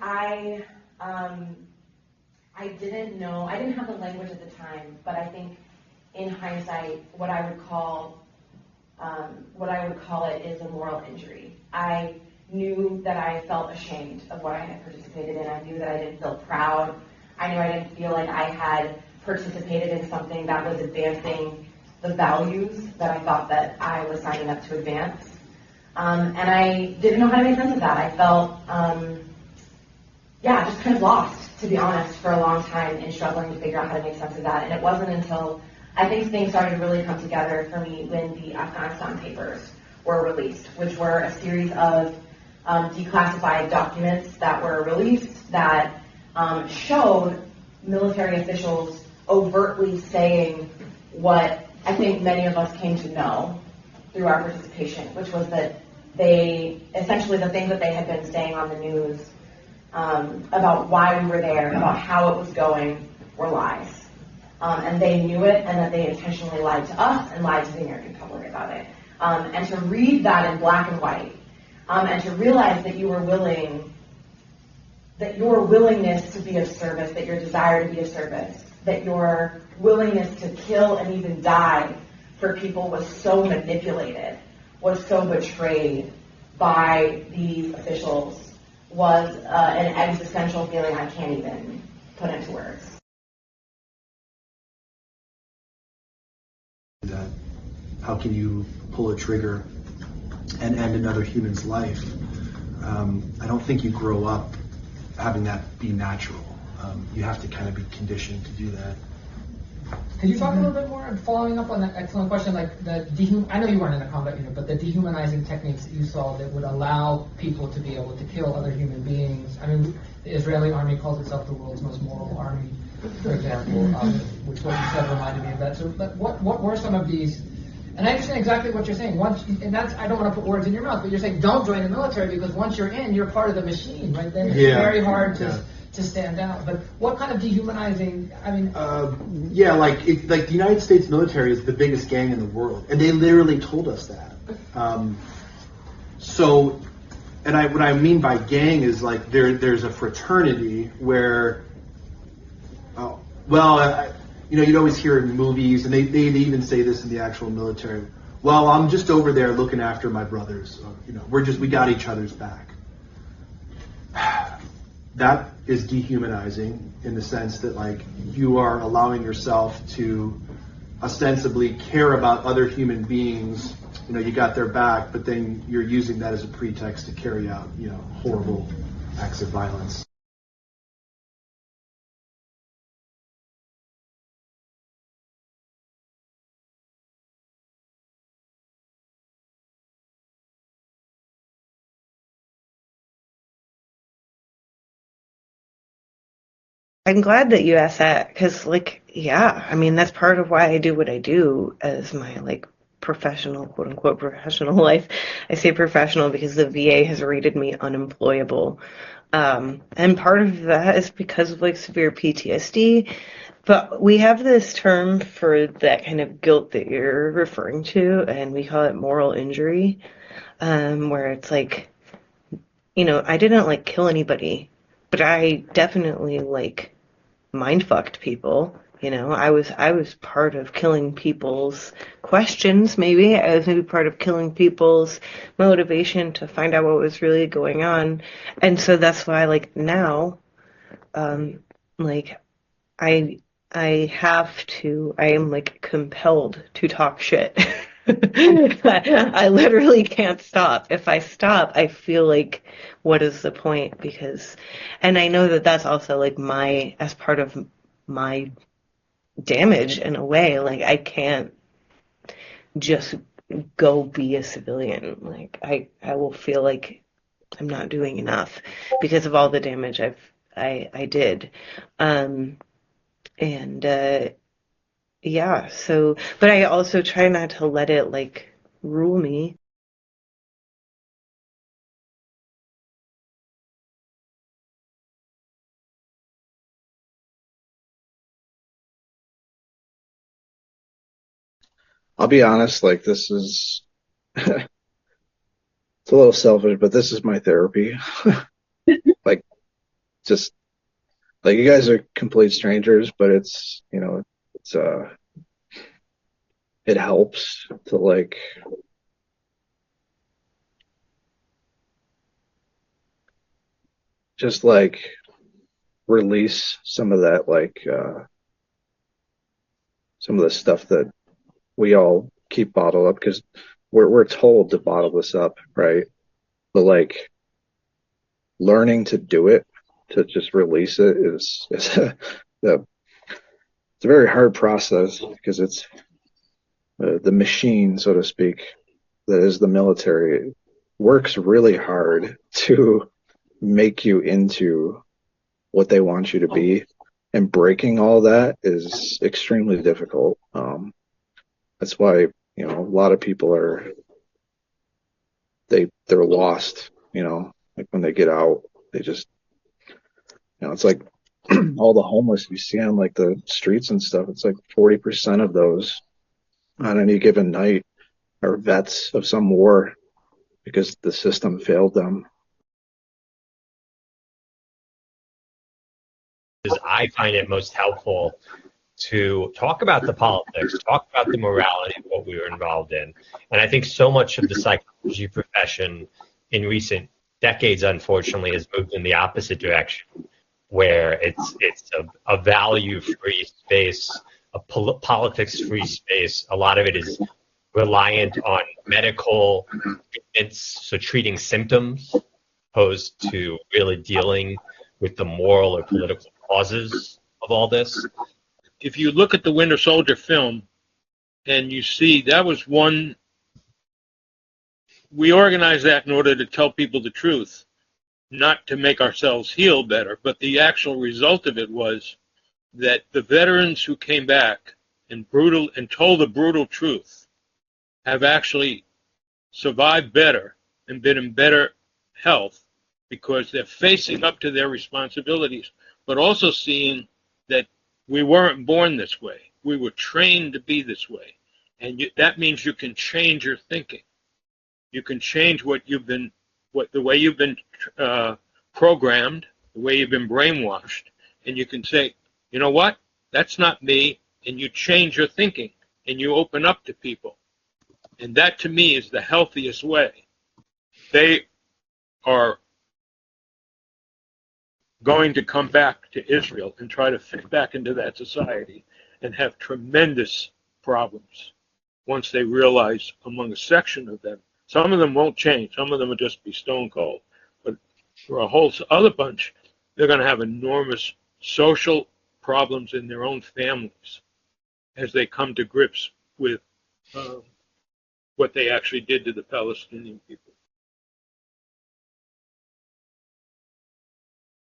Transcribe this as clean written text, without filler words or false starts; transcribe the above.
I um, I didn't know, I didn't have the language at the time, but I think in hindsight, what I would call it is a moral injury. I knew that I felt ashamed of what I had participated in. I knew that I didn't feel proud. I knew I didn't feel like I had participated in something that was advancing the values that I thought that I was signing up to advance. And I didn't know how to make sense of that. I felt, just kind of lost, to be honest, for a long time in struggling to figure out how to make sense of that. And it wasn't until I think things started to really come together for me when the Afghanistan papers were released, which were a series of declassified documents that were released that showed military officials overtly saying what I think many of us came to know through our participation, which was that they, essentially the things that they had been saying on the news about why we were there, about how it was going, were lies. And they knew it, and that they intentionally lied to us and lied to the American public about it. And to read that in black and white, and to realize that you were willing, that your willingness to be of service, that your desire to be of service, that your willingness to kill and even die for people was so manipulated, was so betrayed by these officials, was an existential feeling I can't even put into words. That how can you pull a trigger and end another human's life? I don't think you grow up having that be natural. You have to kind of be conditioned to do that. Could you talk a little bit more, following up on that excellent question, like I know you weren't in a combat unit, but the dehumanizing techniques that you saw that would allow people to be able to kill other human beings. I mean, the Israeli army calls itself the world's most moral army, for example, which what you said reminded me of that. So what were some of these? And I understand exactly what you're saying. And that's, I don't want to put words in your mouth, but you're saying don't join the military because once you're in, you're part of the machine, right? Then it's very hard to stand out. But what kind of dehumanizing? I mean, like the United States military is the biggest gang in the world, and they literally told us that. What I mean by gang is like there's a fraternity where, you'd always hear in movies, and they even say this in the actual military. Well, I'm just over there looking after my brothers. We got each other's back. That is dehumanizing in the sense that like you are allowing yourself to ostensibly care about other human beings. You got their back, but then you're using that as a pretext to carry out, horrible acts of violence. I'm glad that you asked that because, I mean, that's part of why I do what I do as my, professional, quote unquote, professional life. I say professional because the VA has rated me unemployable. And part of that is because of, severe PTSD. But we have this term for that kind of guilt that you're referring to, and we call it moral injury, where it's I didn't, kill anybody, but I definitely, mind fucked people. I was part of killing people's questions, maybe. I was maybe part of killing people's motivation to find out what was really going on. And so that's why, now, I am, compelled to talk shit. I literally can't stop. If I stop, I feel like, what is the point? And I know that that's also as part of my damage in a way. I can't just go be a civilian. I will feel like I'm not doing enough because of all the damage I did. But I also try not to let it rule me. I'll be honest, this is it's a little selfish, but this is my therapy. just like you guys are complete strangers, but it's it helps to like just like release some of that some of the stuff that we all keep bottled up because we're told to bottle this up, right? But like learning to do it, to just release it is it's a very hard process because it's the machine, so to speak, that is the military works really hard to make you into what they want you to be, and breaking all that is extremely difficult. That's why a lot of people they're lost. Like when they get out, they just it's like all the homeless you see on like the streets and stuff. It's like 40% of those on any given night are vets of some war because the system failed them. I find it most helpful to talk about the politics, talk about the morality of what we were involved in. And I think so much of the psychology profession in recent decades, unfortunately, has moved in the opposite direction, where it's a value-free space, a politics-free space. A lot of it is reliant on medical treatments, so treating symptoms, opposed to really dealing with the moral or political causes of all this. If you look at the Winter Soldier film and you see that was one, we organized that in order to tell people the truth, not to make ourselves heal better, but the actual result of it was that the veterans who came back and told the brutal truth have actually survived better and been in better health because they're facing up to their responsibilities, but also seeing that we weren't born this way. We were trained to be this way. And that means you can change your thinking. You can change the way you've been programmed, the way you've been brainwashed. And you can say, you know what? That's not me. And you change your thinking and you open up to people. And that to me is the healthiest way. They are going to come back to Israel and try to fit back into that society and have tremendous problems once they realize among a section of them. Some of them won't change. Some of them will just be stone cold. But for a whole other bunch, they're going to have enormous social problems in their own families as they come to grips with what they actually did to the Palestinian people.